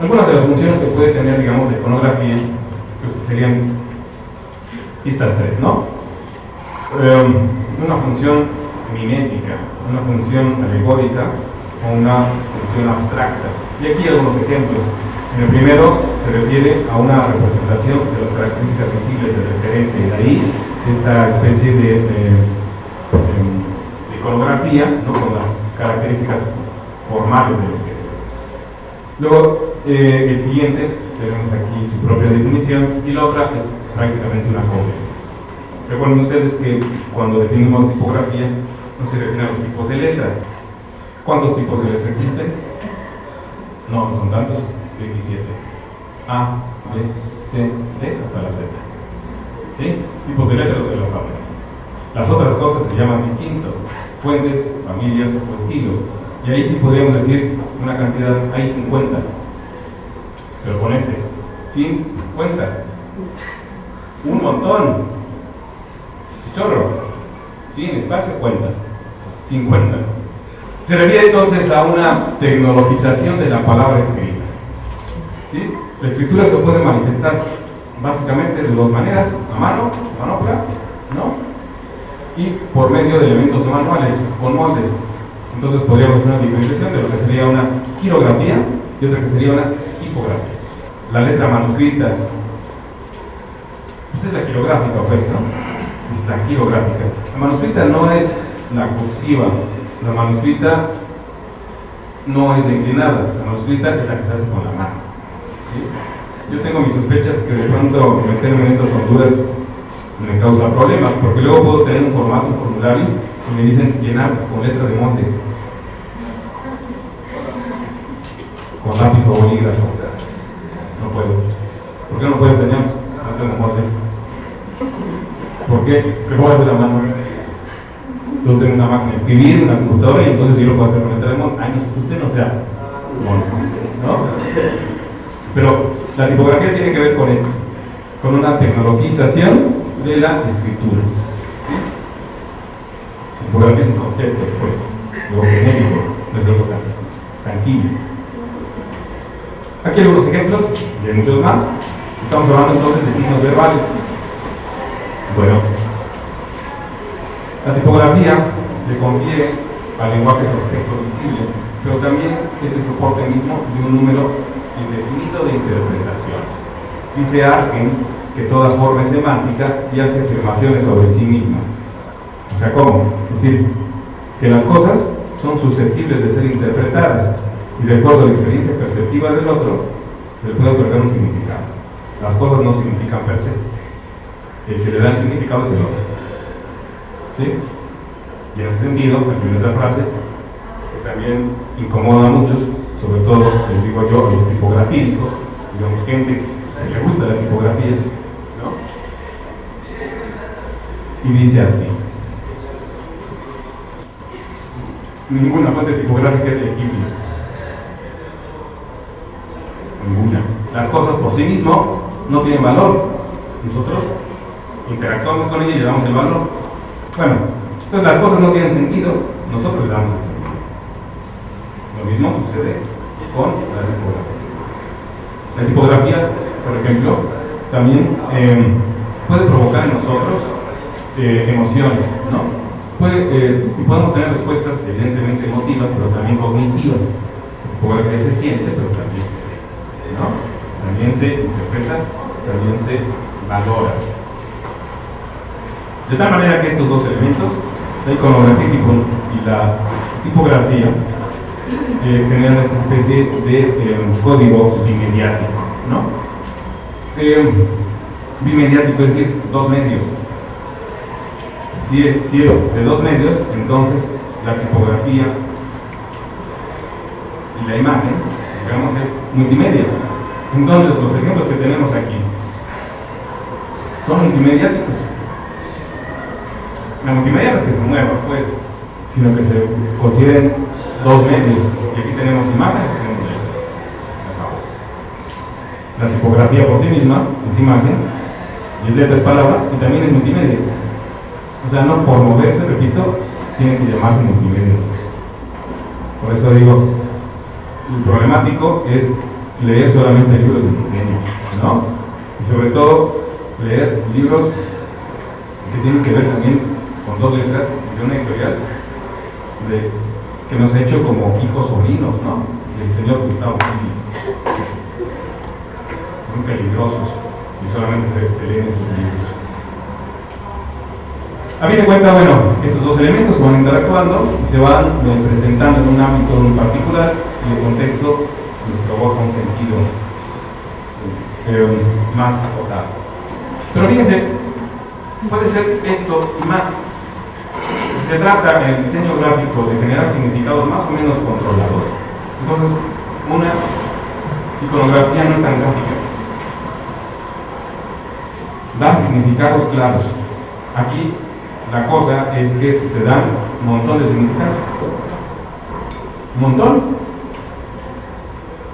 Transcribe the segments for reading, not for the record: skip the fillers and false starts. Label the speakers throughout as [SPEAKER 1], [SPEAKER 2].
[SPEAKER 1] Algunas de las funciones que puede tener, digamos, la iconografía, pues serían estas tres, ¿no? Una función mimética, una función alegórica o una función abstracta. Y aquí algunos ejemplos. En el primero se refiere a una representación de las características visibles del referente, de ahí esta especie de iconografía, ¿no? Con las características formales del referente. Luego, el siguiente, tenemos aquí su propia definición, y la otra es prácticamente una convención. Recuerden ustedes que cuando definimos tipografía, no se refiere a los tipos de letra. ¿Cuántos tipos de letra existen? No, no son tantos, 27. A, B, C, D, hasta la Z. ¿Sí? Tipos de letras del alfabeto. Las otras cosas se llaman distinto: fuentes, familias o estilos. Y ahí sí podríamos decir una cantidad, hay 50. Pero con ese, 50. Un montón. Chorro. Sin espacio, cuenta. 50. Se refiere entonces a una tecnologización de la palabra escrita. ¿Sí? La escritura se puede manifestar básicamente de dos maneras: a mano, manopla, ¿no? Y por medio de elementos no manuales, con moldes. Entonces podríamos hacer una diferenciación de lo que sería una quirografía y otra que sería una tipografía. La letra manuscrita, pues es la quirográfica, pues, ¿no? Es la quirográfica. La manuscrita no es la cursiva, la manuscrita no es la inclinada, la manuscrita es la que se hace con la mano. ¿Sí? Yo tengo mis sospechas que de pronto meterme en estas honduras me causa problemas, porque luego puedo tener un formato, un formulario, y me dicen llenar con letra de molde, con lápiz o bolígrafo. No puedo. ¿Por qué no puedes tener? No tengo molde. ¿Por qué? ¿Qué puedo hacer a mano? Yo tengo una máquina de escribir, una computadora, y entonces yo lo puedo hacer con letra de molde. Ay, usted no sea mono, ¿no? Pero la tipografía tiene que ver con esto, con una tecnologización de la escritura. ¿Sí? La tipografía es un concepto, pues, algo genérico, no es algo tan tangible. Aquí hay algunos ejemplos, y hay muchos más. Estamos hablando entonces de signos verbales. Bueno, la tipografía le confiere al lenguaje ese aspecto visible, pero también es el soporte mismo de un número indefinido de interpretaciones. Dice Argen que toda forma es semántica y hace afirmaciones sobre sí mismas. O sea, ¿cómo? Es decir, que las cosas son susceptibles de ser interpretadas, y de acuerdo a la experiencia perceptiva del otro, se le puede otorgar un significado. Las cosas no significan per se. El que le da el significado es el otro. ¿Sí? Y en ese sentido, aquí hay otra frase que también incomoda a muchos, sobre todo, les digo yo, a los tipografílicos, digamos, gente que le gusta la tipografía, ¿no? Y dice así: ninguna fuente tipográfica es legible. Ninguna. Las cosas por sí mismas no tienen valor. Nosotros interactuamos con ella y le damos el valor. Bueno, entonces las cosas no tienen sentido, nosotros le damos el sentido. Lo mismo sucede con la tipografía. La tipografía, por ejemplo, también puede provocar en nosotros emociones, ¿no? Podemos tener respuestas evidentemente emotivas, pero también cognitivas. La tipografía se siente, pero también se ve, ¿no? También se interpreta, también se valora. De tal manera que estos dos elementos, la iconografía y la tipografía, generan esta especie de código bimediático, ¿no? Bimediático es decir, dos medios. Si es de dos medios, entonces la tipografía y la imagen, digamos, es multimedia. Entonces los ejemplos que tenemos aquí son multimediáticos. La multimedia no es que se mueva, pues, sino que se consideren dos medios. Y aquí tenemos imágenes y tenemos letras. Se acabó. La tipografía por sí misma es imagen, y letra es palabra, y también es multimedia. O sea, no por moverse, repito, tiene que llamarse multimedia. Por eso digo, lo problemático es leer solamente libros de diseño, ¿no? Y sobre todo, leer libros que tienen que ver también con dos letras de una editorial que nos ha hecho como hijos sobrinos, ¿no? Del señor Gustavo Gili. Muy peligrosos si solamente se leen esos libros. A fin de cuentas, bueno, estos dos elementos se van interactuando y se van presentando en un ámbito en particular y el contexto les provoca un sentido más acotado. Pero fíjense, puede ser esto y más. Se trata en el diseño gráfico de generar significados más o menos controlados. Entonces, una iconografía no es tan gráfica. Da significados claros. Aquí la cosa es que se dan un montón de significados. Un montón.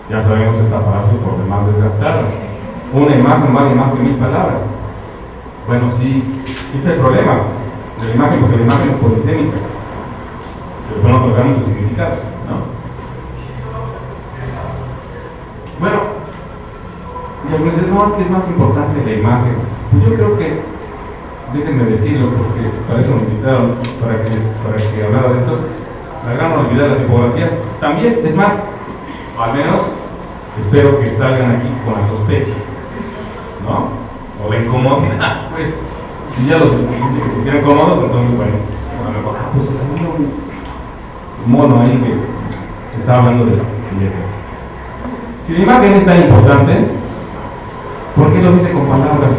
[SPEAKER 1] Ya sabemos esta frase por demás desgastada. Una imagen vale más que 1000 palabras. Bueno, sí, ese es el problema de la imagen, porque la imagen es polisémica. Se le pueden otorgar muchos significados, ¿no? Bueno, y algunos dicen, no, es que es más importante la imagen. Pues yo creo que, déjenme decirlo, porque para eso me invitaron, para que hablara de esto, la gran olvidar la tipografía también, es más, o al menos espero que salgan aquí con la sospecha, ¿no? O la incomodidad, pues, si ya los dicen que se sienten cómodos, entonces, bueno, a lo mejor, pues había un mono ahí que estaba hablando de letras. Si la imagen es tan importante, ¿por qué lo dice con palabras?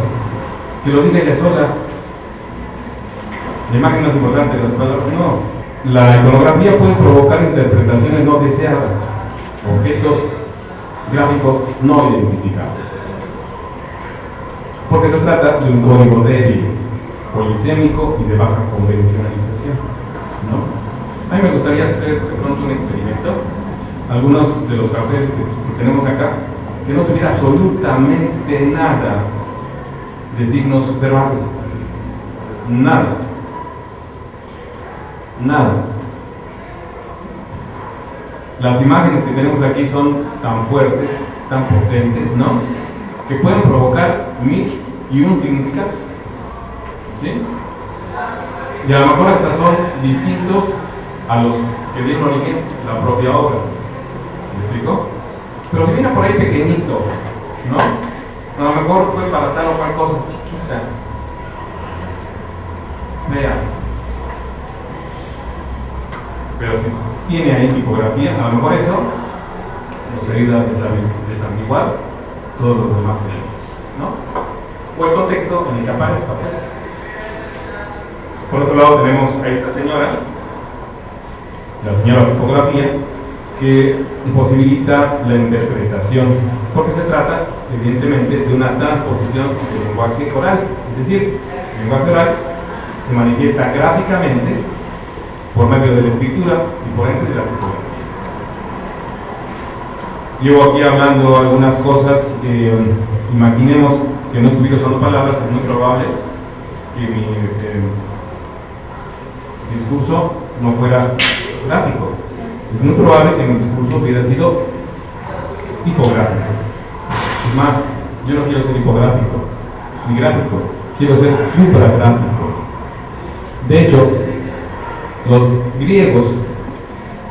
[SPEAKER 1] Que lo diga ella sola. La imagen no es importante, las palabras no. La iconografía puede provocar interpretaciones no deseadas, objetos gráficos no identificados. Porque se trata de un código débil, polisémico y de baja convencionalización, ¿no? A mí me gustaría hacer de pronto un experimento. Algunos de los carteles que tenemos acá, que no tuviera absolutamente nada de signos verbales. Nada. Nada. Las imágenes que tenemos aquí son tan fuertes, tan potentes, ¿no? Que pueden provocar 1001 significados. ¿Sí? Y a lo mejor hasta son distintos a los que dieron origen la propia obra. ¿Me explico? Pero si viene por ahí pequeñito, ¿no? A lo mejor fue para tal o cual cosa chiquita, fea. Pero si tiene ahí tipografía, a lo mejor eso nos ayuda a desambiguar todos los demás elementos, ¿no? O el contexto en el que aparece. Por otro lado tenemos a esta señora, la señora tipografía, que posibilita la interpretación, porque se trata evidentemente de una transposición del lenguaje oral, es decir, el lenguaje oral se manifiesta gráficamente por medio de la escritura y por ende de la tipografía. Llevo aquí hablando algunas cosas, imaginemos que no estuviera usando palabras, es muy probable que mi discurso no fuera gráfico. Es muy probable que mi discurso hubiera sido tipográfico. Es más, yo no quiero ser tipográfico ni gráfico, quiero ser supragráfico. De hecho, los griegos,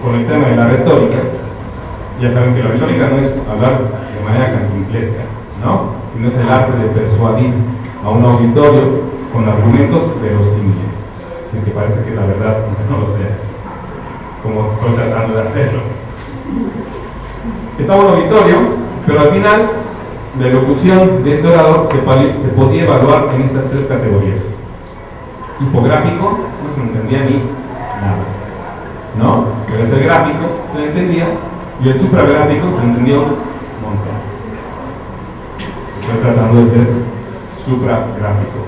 [SPEAKER 1] con el tema de la retórica, ya saben que la retórica no es hablar de manera cantinflesca, ¿no? Sino es el arte de persuadir a un auditorio con argumentos verosímiles, sin que parezca que la verdad no lo sea, como estoy tratando de hacerlo. Está un auditorio, pero al final la elocución de este orador se podía evaluar en estas tres categorías. Tipográfico, no se entendía ni nada, ¿no? Pero ese gráfico se le entendía, y el supragráfico se entendió un montón. Estoy tratando de ser supragráfico.